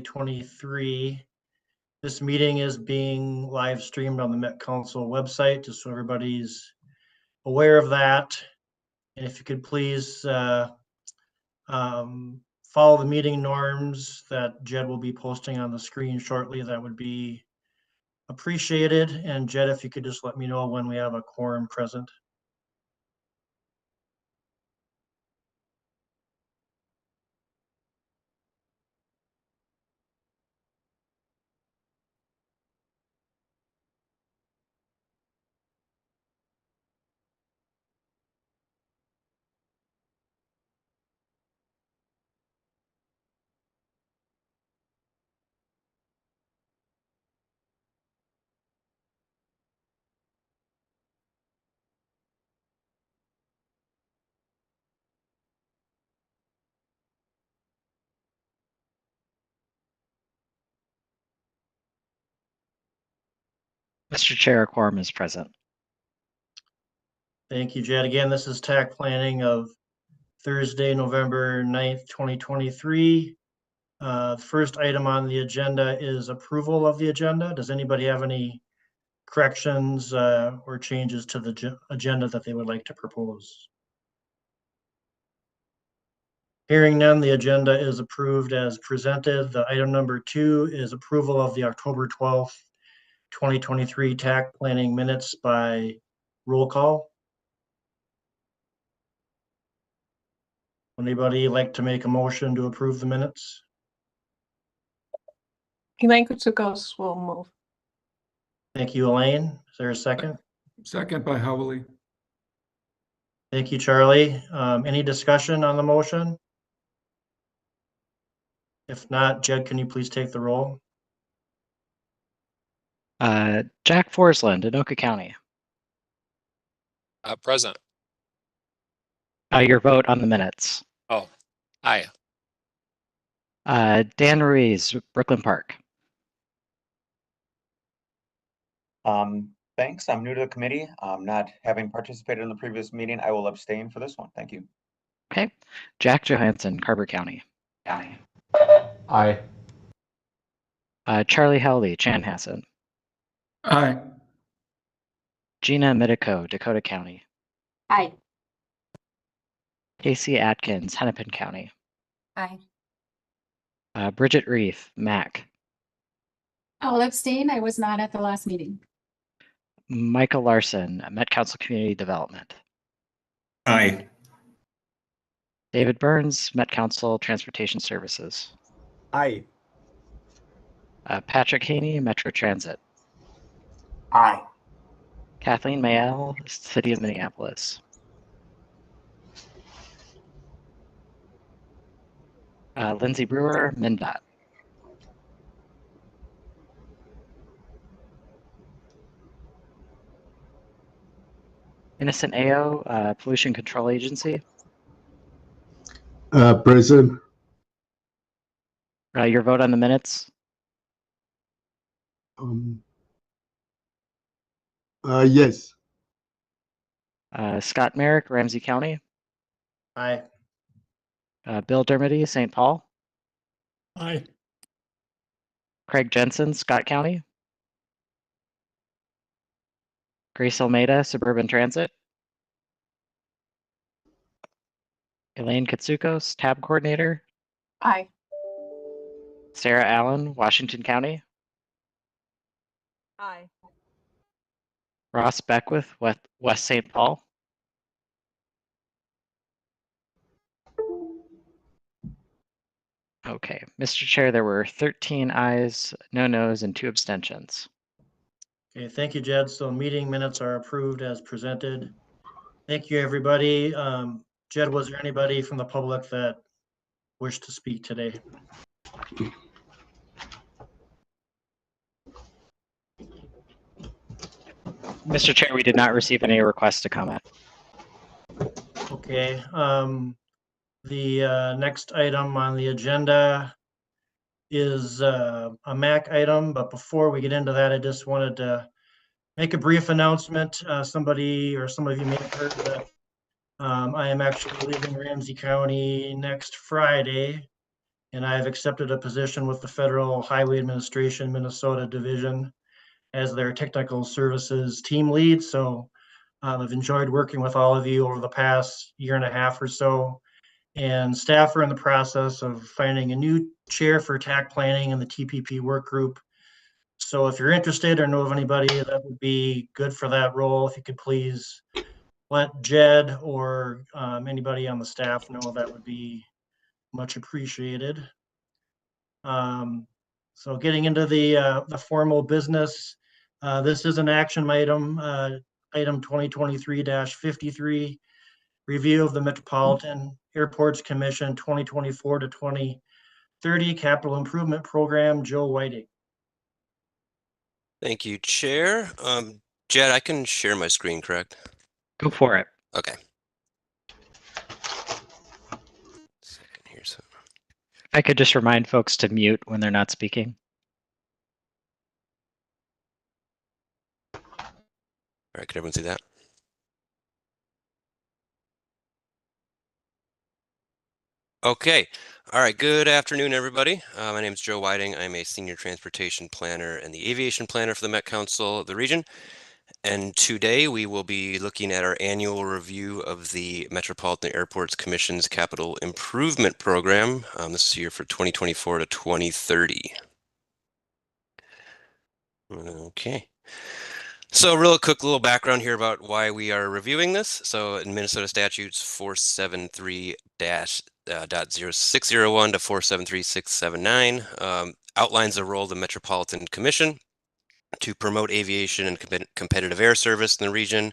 2023. This meeting is being live streamed on the Met Council website, just so everybody's aware of that. And if you could please follow the meeting norms that Jed will be posting on the screen shortly, that would be appreciated. And Jed, if you could just let me know when we have a quorum present. Mr. Chair, a quorum is present. Thank you, Jed. Again, this is TAC Planning of Thursday, November 9th, 2023. The first item on the agenda is approval of the agenda. Does anybody have any corrections or changes to the agenda that they would like to propose? Hearing none, the agenda is approved as presented. The item number 2 is approval of the October 12th, 2023 TAC Planning Minutes by roll call. Anybody like to make a motion to approve the minutes? Elaine Kutsukos will move. Thank you, Elaine. Is there a second? Second by Howley. Thank you, Charlie. Any discussion on the motion? If not, Jed, can you please take the roll? Jack Forsland, Anoka County. Present. Your vote on the minutes. Oh, aye. Dan Ruiz, Brooklyn Park. Thanks. I'm new to the committee. Not having participated in the previous meeting, I will abstain for this one. Thank you. Okay. Jack Johansson, Carver County. Aye. Charlie Howley, Chanhassen. Aye. Gina Medico, Dakota County. Aye. Casey Atkins, Hennepin County. Aye. Bridget Reef, Mac. I'll abstain. I was not at the last meeting. Michael Larson, Met Council Community Development. Aye. David Burns, Met Council Transportation Services. Aye. Patrick Haney, Metro Transit. Aye. Kathleen Mayell, City of Minneapolis. Lindsay Brewer, MnDOT. Innocent AO, Pollution Control Agency. Present. Your vote on the minutes. Yes. Scott Merrick, Ramsey County. Aye. Bill Dermody, St. Paul. Aye. Craig Jensen, Scott County. Grace Almeida, Suburban Transit. Elaine Katsukos, Tab Coordinator. Aye. Sarah Allen, Washington County. Aye. Ross Beckwith, West St. Paul. Okay, Mr. Chair, there were 13 ayes, no nos, and 2 abstentions. Okay, thank you, Jed. So meeting minutes are approved as presented. Thank you, everybody. Jed, was there anybody from the public that wished to speak today? Mr. Chair, we did not receive any requests to comment. Okay, the next item on the agenda is a MAC item, but before we get into that, I just wanted to make a brief announcement. Somebody or some of you may have heard that I am actually leaving Ramsey County next Friday, and I have accepted a position with the Federal Highway Administration Minnesota Division as their technical services team lead. So I've enjoyed working with all of you over the past year and a half or so. And staff are in the process of finding a new chair for TAC planning in the TPP work group. So if you're interested or know of anybody that would be good for that role, if you could please let Jed or anybody on the staff know, that would be much appreciated. So getting into the formal business, this is an action item, item 2023-53, review of the Metropolitan Airports Commission 2024 to 2030 Capital Improvement Program. Joe Whiting. Thank you, Chair. Jed, I can share my screen, correct? Go for it. Okay. Second here, so. I could just remind folks to mute when they're not speaking. All right, can everyone see that? Okay. All right. Good afternoon, everybody. My name is Joe Whiting. I'm a senior transportation planner and the aviation planner for the Met Council of the region. And today we will be looking at our annual review of the Metropolitan Airports Commission's Capital Improvement Program. This year for 2024 to 2030. Okay. So real quick little background here about why we are reviewing this. So in Minnesota statutes 473-.0601 to 473-679 outlines the role of the Metropolitan Commission to promote aviation and competitive air service in the region.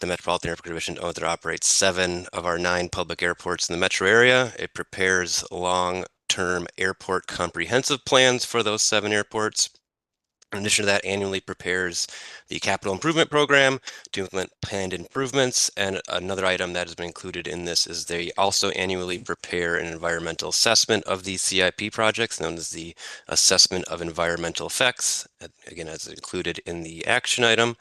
The Metropolitan Airport Commission owns and operates 7 of our 9 public airports in the metro area. It prepares long-term airport comprehensive plans for those 7 airports. In addition to that, annually prepares the capital improvement program to implement planned improvements. And another item that has been included in this is they also annually prepare an environmental assessment of these CIP projects, known as the Assessment of Environmental Effects, again, as included in the action item.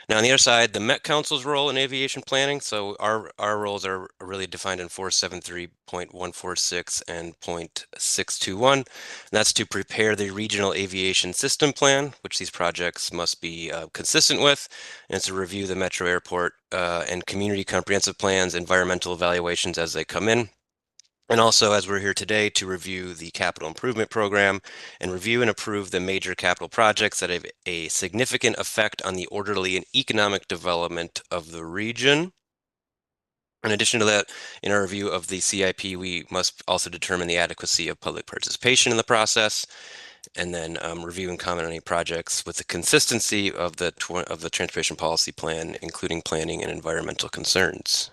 Now, on the other side, the Met Council's role in aviation planning. So our roles are really defined in 473.146 and .621. And that's to prepare the regional aviation system plan, which these projects must be consistent with, and to review the metro airport and community comprehensive plans, environmental evaluations as they come in. And also, as we're here today, to review the capital improvement program and review and approve the major capital projects that have a significant effect on the orderly and economic development of the region. In addition to that, in our review of the CIP, we must also determine the adequacy of public participation in the process, and then review and comment on any projects with the consistency of the transportation policy plan, including planning and environmental concerns.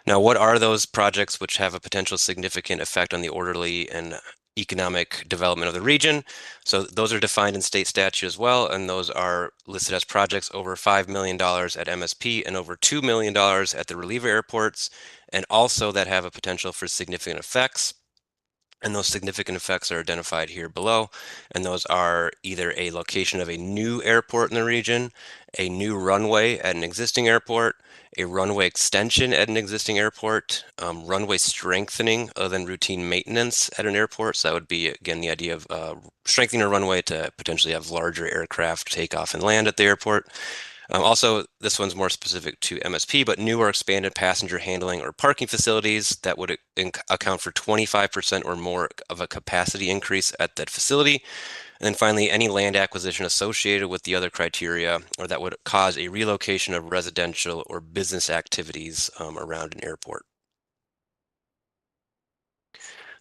Now, what are those projects which have a potential significant effect on the orderly and economic development of the region? So those are defined in state statute as well, and those are listed as projects over $5 million at MSP and over $2 million at the reliever airports, and also that have a potential for significant effects. And those significant effects are identified here below, and those are either a location of a new airport in the region, a new runway at an existing airport, a runway extension at an existing airport, runway strengthening other than routine maintenance at an airport. So that would be, again, the idea of strengthening a runway to potentially have larger aircraft take off and land at the airport. Also, this one's more specific to MSP, but new or expanded passenger handling or parking facilities that would account for 25% or more of a capacity increase at that facility. And then finally, any land acquisition associated with the other criteria or that would cause a relocation of residential or business activities around an airport.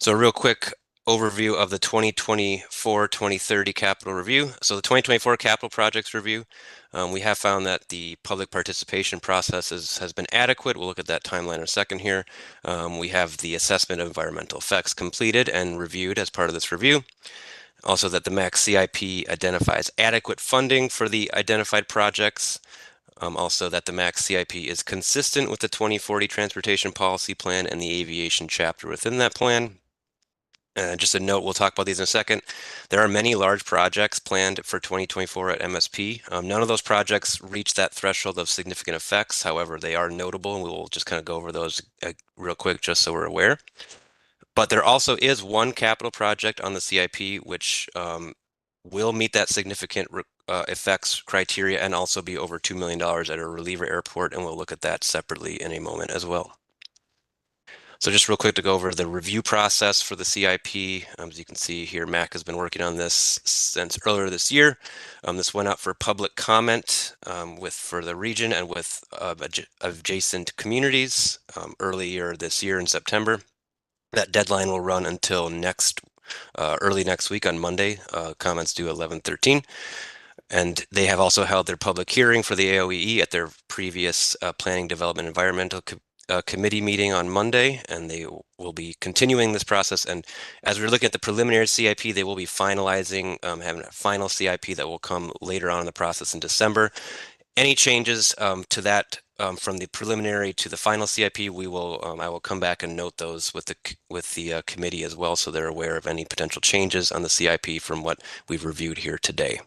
So a real quick overview of the 2024-2030 capital review. So the 2024 capital projects review, we have found that the public participation process has been adequate. We'll look at that timeline in a second here. We have the assessment of environmental effects completed and reviewed as part of this review. Also that the MAX CIP identifies adequate funding for the identified projects. Also that the MAX CIP is consistent with the 2040 Transportation Policy Plan and the aviation chapter within that plan. Just a note, we'll talk about these in a second. There are many large projects planned for 2024 at MSP. None of those projects reach that threshold of significant effects. However, they are notable, and we will just kind of go over those real quick just so we're aware. But there also is one capital project on the CIP which will meet that significant effects criteria and also be over $2 million at a reliever airport, and we'll look at that separately in a moment as well. So just real quick to go over the review process for the CIP. As you can see here, MAC has been working on this since earlier this year. This went out for public comment for the region and with adjacent communities earlier this year in September. That deadline will run until early next week on Monday. Comments due 11/13. And they have also held their public hearing for the AOEE at their previous Planning Development Environmental Committee meeting on Monday, and they will be continuing this process. And as we're looking at the preliminary CIP, they will be finalizing, having a final CIP that will come later on in the process in December. Any changes to that from the preliminary to the final CIP, I will come back and note those with the committee as well, so they're aware of any potential changes on the CIP from what we've reviewed here today.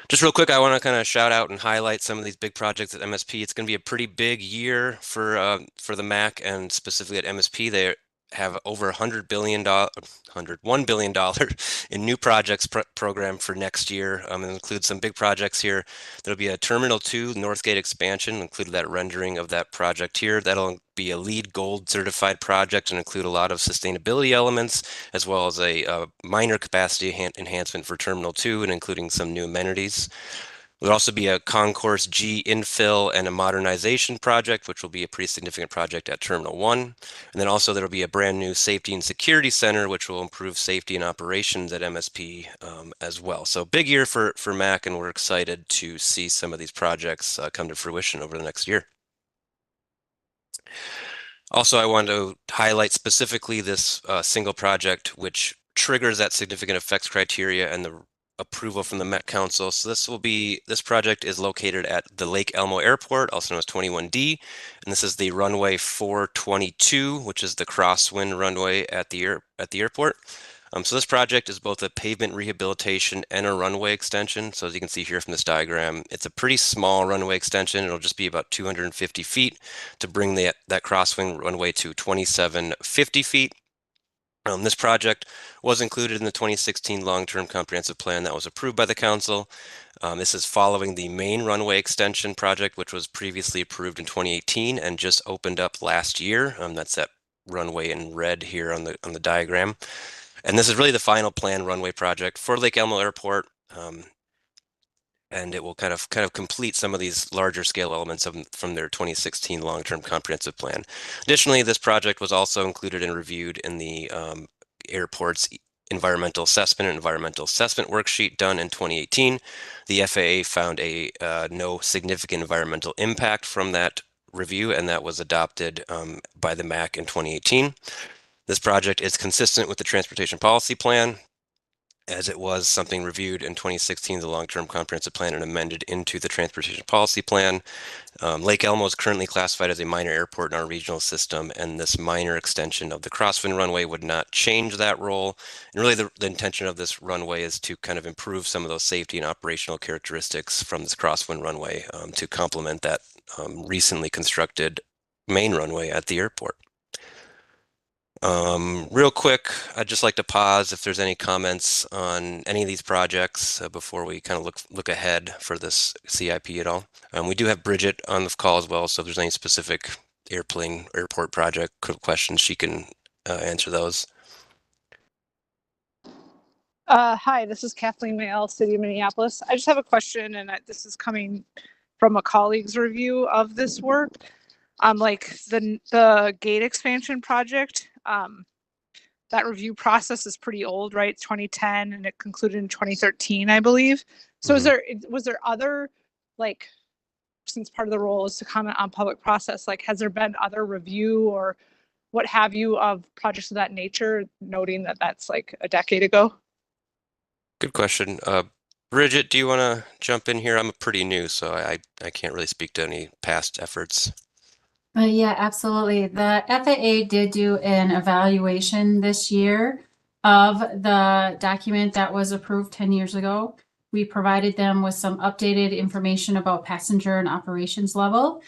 Just real quick, I want to kind of shout out and highlight some of these big projects at MSP. It's going to be a pretty big year for the MAC, and specifically at MSP. They have over $101 billion in new projects program for next year. It includes some big projects here. There'll be a Terminal 2 Northgate expansion, included that rendering of that project here. That'll be a LEED Gold certified project and include a lot of sustainability elements, as well as a minor capacity enhancement for Terminal 2 and including some new amenities. There'll also be a Concourse G infill and a modernization project, which will be a pretty significant project at Terminal 1. And then also there'll be a brand new safety and security center, which will improve safety and operations at MSP as well. So big year for MAC, and we're excited to see some of these projects come to fruition over the next year. Also, I wanted to highlight specifically this single project, which triggers that significant effects criteria and the approval from the Met Council. So this project is located at the Lake Elmo Airport, also known as 21D, and this is the runway 422, which is the crosswind runway at the airport. So this project is both a pavement rehabilitation and a runway extension. So as you can see here from this diagram, it's a pretty small runway extension. It'll just be about 250 feet to bring that crosswind runway to 2750 feet. This project was included in the 2016 long-term comprehensive plan that was approved by the council. This is following the main runway extension project, which was previously approved in 2018 and just opened up last year. That's that runway in red here on the diagram. And this is really the final planned runway project for Lake Elmo Airport. And it will kind of complete some of these larger scale elements from their 2016 long-term comprehensive plan. Additionally, this project was also included and reviewed in the airport's environmental assessment worksheet done in 2018. The FAA found no significant environmental impact from that review, and that was adopted by the MAC in 2018. This project is consistent with the Transportation Policy Plan, as it was something reviewed in 2016, the long-term comprehensive plan, and amended into the Transportation Policy Plan. Lake Elmo is currently classified as a minor airport in our regional system, and this minor extension of the crosswind runway would not change that role. And really the intention of this runway is to kind of improve some of those safety and operational characteristics from this crosswind runway to complement that recently constructed main runway at the airport. Real quick, I'd just like to pause if there's any comments on any of these projects before we kind of look ahead for this CIP at all. We do have Bridget on the call as well, so if there's any specific airport project questions, she can answer those. Hi, this is Kathleen Mayle, City of Minneapolis. I just have a question, and this is coming from a colleague's review of this work. Like the gate expansion project, that review process is pretty old, right? It's 2010, and it concluded in 2013, I believe. So was there other, like, since part of the role is to comment on public process, like, has there been other review or what have you of projects of that nature, noting that that's like a decade ago? Good question. Bridget, do you want to jump in here? I'm pretty new, so I can't really speak to any past efforts. Yeah, absolutely. The FAA did do an evaluation this year of the document that was approved 10 years ago. We provided them with some updated information about passenger and operations level,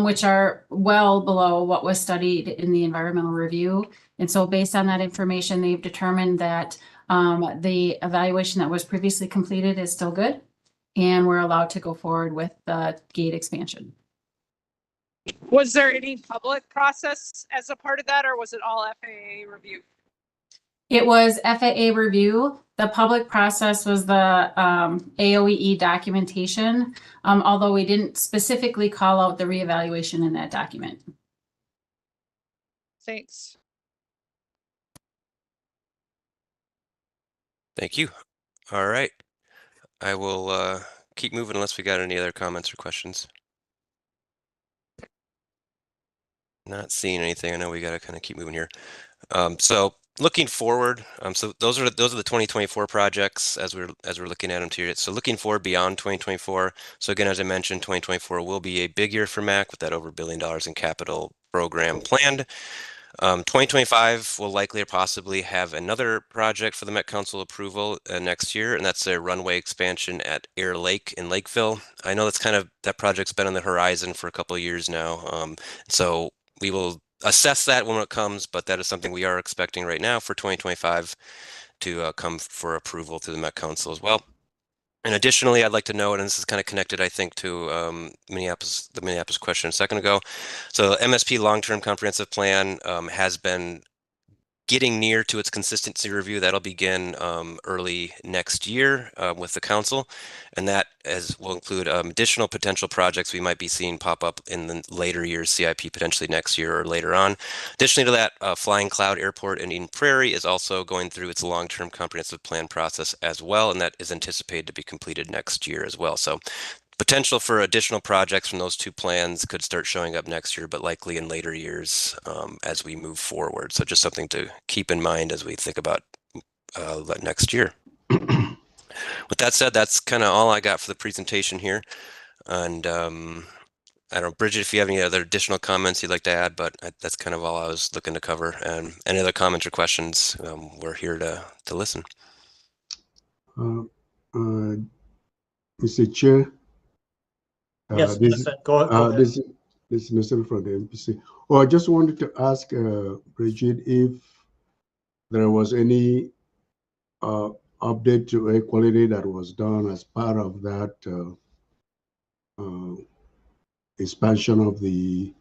which are well below what was studied in the environmental review. And so based on that information, they've determined that the evaluation that was previously completed is still good. And we're allowed to go forward with the gate expansion. Was there any public process as a part of that, or was it all FAA review? It was FAA review. The public process was the AOEE documentation, although we didn't specifically call out the reevaluation in that document. Thanks. Thank you. All right. I will keep moving unless we got any other comments or questions. Not seeing anything. I know we got to kind of keep moving here. So looking forward, so those are the 2024 projects as we're looking at them here. So looking forward beyond 2024. So again, as I mentioned, 2024 will be a big year for MAC with that over $1 billion in capital program planned. 2025 will likely or possibly have another project for the Met Council approval next year, and that's a runway expansion at Air Lake in Lakeville. I know that project's been on the horizon for a couple of years now, so we will assess that when it comes, but that is something we are expecting right now for 2025 to come for approval to the Met Council as well. And additionally, I'd like to note, and this is kind of connected, I think, to the Minneapolis question a second ago. So MSP Long-Term Comprehensive Plan has been getting near to its consistency review. That'll begin early next year with the council, and that will include additional potential projects we might be seeing pop up in the later years, CIP potentially next year or later on. Additionally to that, Flying Cloud Airport in Eden Prairie is also going through its long-term comprehensive plan process as well, and that is anticipated to be completed next year as well. So potential for additional projects from those two plans could start showing up next year, but likely in later years as we move forward. So just something to keep in mind as we think about next year. With that said, that's kind of all I got for the presentation here. And I don't know, Bridget, if you have any other additional comments you'd like to add, but that's kind of all I was looking to cover. And any other comments or questions, we're here to listen. Mr. Chair. Yes, go ahead. This is Mr. from the MPC. Oh, I just wanted to ask Bridget if there was any update to air quality that was done as part of that expansion of the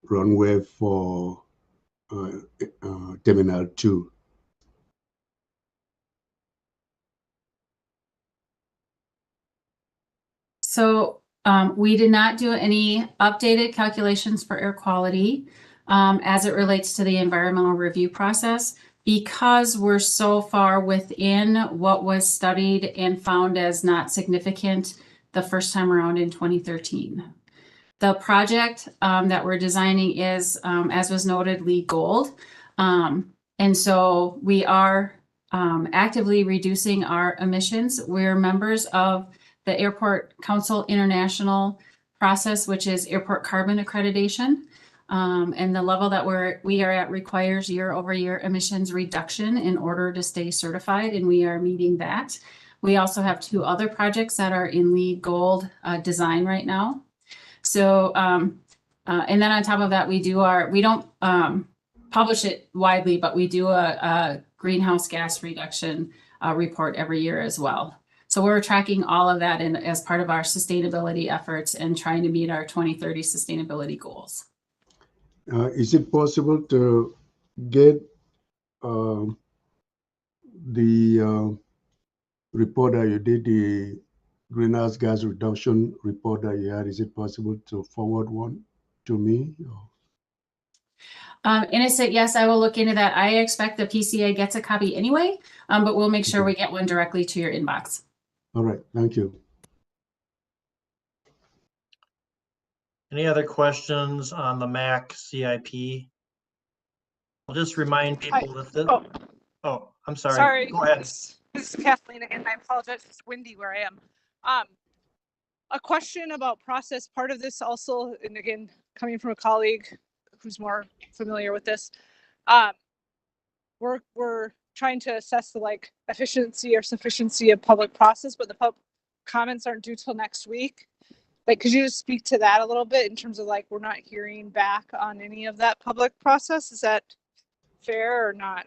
runway for Terminal 2. So we did not do any updated calculations for air quality as it relates to the environmental review process, because we're so far within what was studied and found as not significant the first time around in 2013. The project that we're designing is, as was noted, LEED Gold. And so we are actively reducing our emissions. We're members of the Airport Council International process, which is airport carbon accreditation. And the level that we are at requires year-over-year emissions reduction in order to stay certified, and we are meeting that. We also have 2 other projects that are in LEED Gold design right now. So, and then on top of that, we don't publish it widely, but we do a greenhouse gas reduction report every year as well. So we're tracking all of that as part of our sustainability efforts and trying to meet our 2030 sustainability goals. Is it possible to get the report that you did, the greenhouse gas reduction report that you had? Is it possible to forward one to me? Innocent, yes, I will look into that. I expect the PCA gets a copy anyway, but we'll make sure we get one directly to your inbox. All right, thank you. Any other questions on the MAC CIP? I'll just remind people that oh, I'm sorry. Sorry. Go ahead. This is Kathleen again. I apologize. It's windy where I am. A question about process. Part of this also, and again, coming from a colleague who's more familiar with this. We're trying to assess the like efficiency or sufficiency of public process, but the public comments aren't due till next week. Like, could you just speak to that a little bit in terms of like, we're not hearing back on any of that public process? Is that fair or not?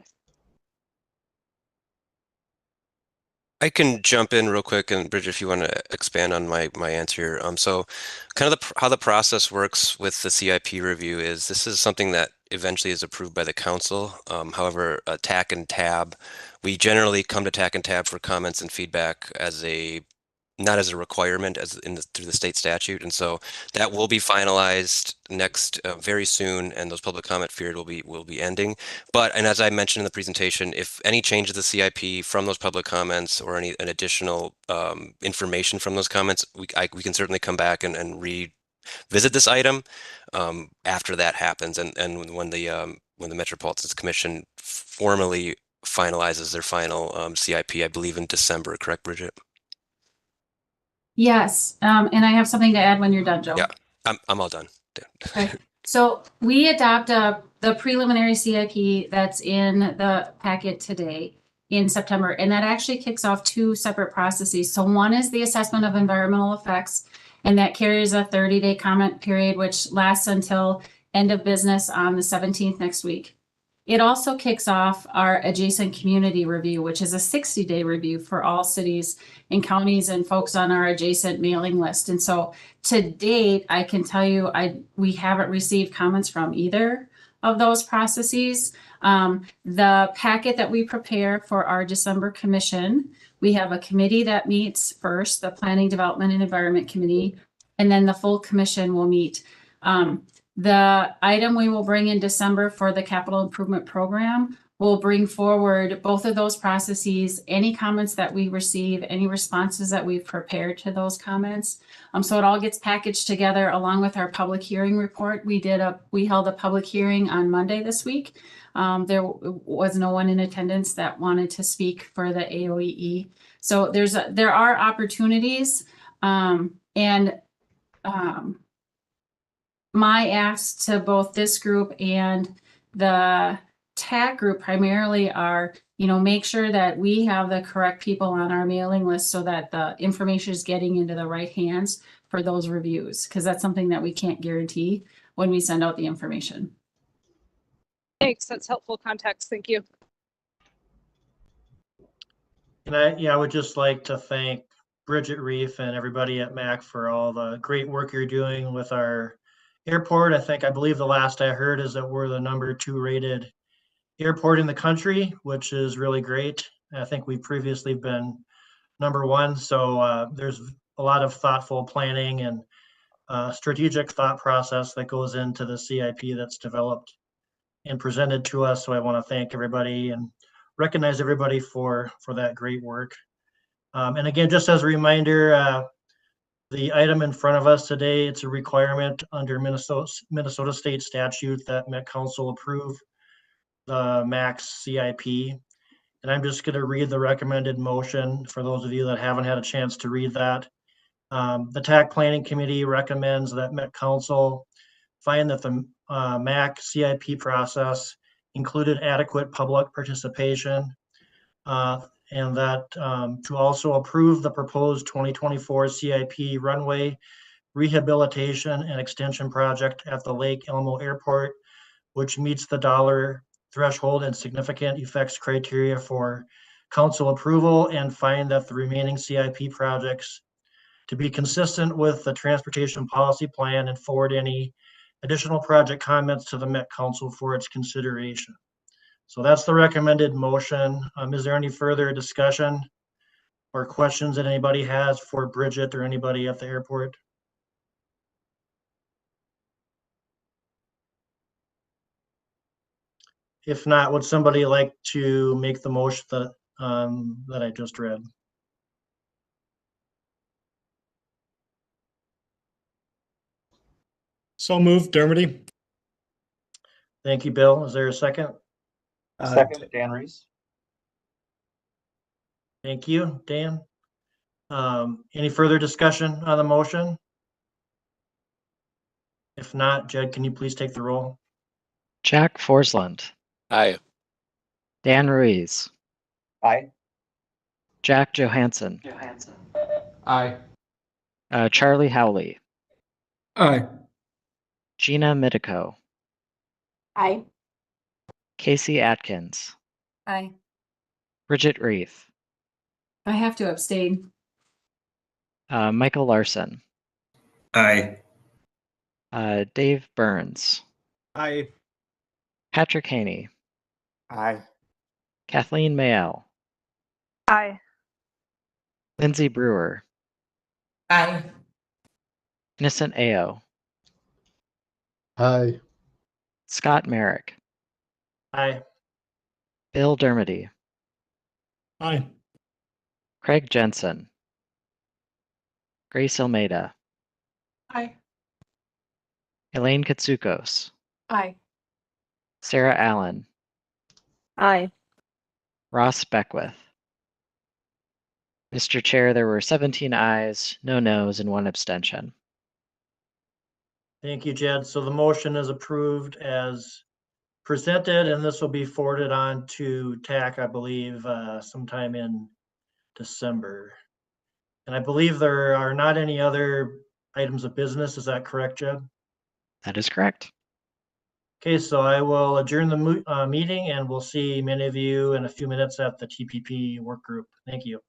I can jump in real quick, and Bridget, if you want to expand on my answer here. So kind of how the process works with the CIP review is this is something that eventually is approved by the council. However, TAC and TAB, we generally come to TAC and TAB for comments and feedback as not as a requirement as through the state statute. And so that will be finalized next very soon, and those public comment period will be ending. And as I mentioned in the presentation, if any change to the CIP from those public comments or an additional information from those comments, we can certainly come back and revisit this item after that happens, and when the Metropolitan Commission formally finalizes their final CIP, I believe in December, correct, Bridget? Yes, and I have something to add when you're done, Joe. Yeah, I'm all done. Okay. So we adopt the preliminary CIP that's in the packet today in September, and that actually kicks off two separate processes. So one is the assessment of environmental effects, and that carries a 30-day comment period, which lasts until end of business on the 17th next week. It also kicks off our adjacent community review, which is a 60-day review for all cities and counties and folks on our adjacent mailing list. And so to date, I can tell you we haven't received comments from either of those processes. The packet that we prepare for our December commission, we have a committee that meets first, the Planning, Development, and Environment Committee, and then the full commission will meet. The item we will bring in December for the capital improvement program will bring forward both of those processes, any comments that we receive, any responses that we've prepared to those comments. So it all gets packaged together along with our public hearing report. We held a public hearing on Monday this week. There was no one in attendance that wanted to speak for the AOEE. So there are opportunities, my asks to both this group and the TAC group primarily are, make sure that we have the correct people on our mailing list so that the information is getting into the right hands for those reviews, because that's something that we can't guarantee when we send out the information. Thanks, that's helpful context. Thank you. And I would just like to thank Bridget Reef and everybody at MAC for all the great work you're doing with our airport. I believe the last I heard is that we're the #2 rated airport in the country, which is really great. I think we've previously been #1. So there's a lot of thoughtful planning and strategic thought process that goes into the CIP that's developed and presented to us. So I want to thank everybody and recognize everybody for that great work. And again, just as a reminder, the item in front of us today, it's a requirement under Minnesota state statute that Met Council approve the max CIP. And I'm just going to read the recommended motion for those of you that haven't had a chance to read that. The TAC Planning Committee recommends that Met Council find that the MAC CIP process included adequate public participation, and that to also approve the proposed 2024 CIP runway rehabilitation and extension project at the Lake Elmo Airport, which meets the dollar threshold and significant effects criteria for council approval, and find that the remaining CIP projects to be consistent with the transportation policy plan, and forward any additional project comments to the Met Council for its consideration. So that's the recommended motion. Is there any further discussion or questions that anybody has for Bridget or anybody at the airport? If not, would somebody like to make the motion that I just read? So moved, Dermody. Thank you, Bill. Is there a second? Second, Dan Reese. Thank you, Dan. Any further discussion on the motion? If not, Jed, can you please take the roll? Jack Forsland, Aye. Dan Ruiz, Aye. Jack Johansson, Aye. Charlie Howley, Aye. Gina Mitico, Aye. Casey Atkins, Aye. Bridget Reith, I have to abstain. Michael Larson, Aye. Dave Burns, Aye. Patrick Haney, Aye. Kathleen Mayell, Aye. Lindsay Brewer, Aye. Innocent Ao, Aye. Scott Merrick, Aye. Bill Dermody, Aye. Craig Jensen, Grace Almeida, Aye. Elaine Katsukos, Aye. Sarah Allen, Aye. Ross Beckwith. Mr. Chair, there were 17 ayes, no nos, and 1 abstention. Thank you, Jed. So the motion is approved as presented, and this will be forwarded on to TAC, I believe, sometime in December. And I believe there are not any other items of business. Is that correct, Jed? That is correct. Okay, so I will adjourn the meeting, and we'll see many of you in a few minutes at the TPP work group. Thank you.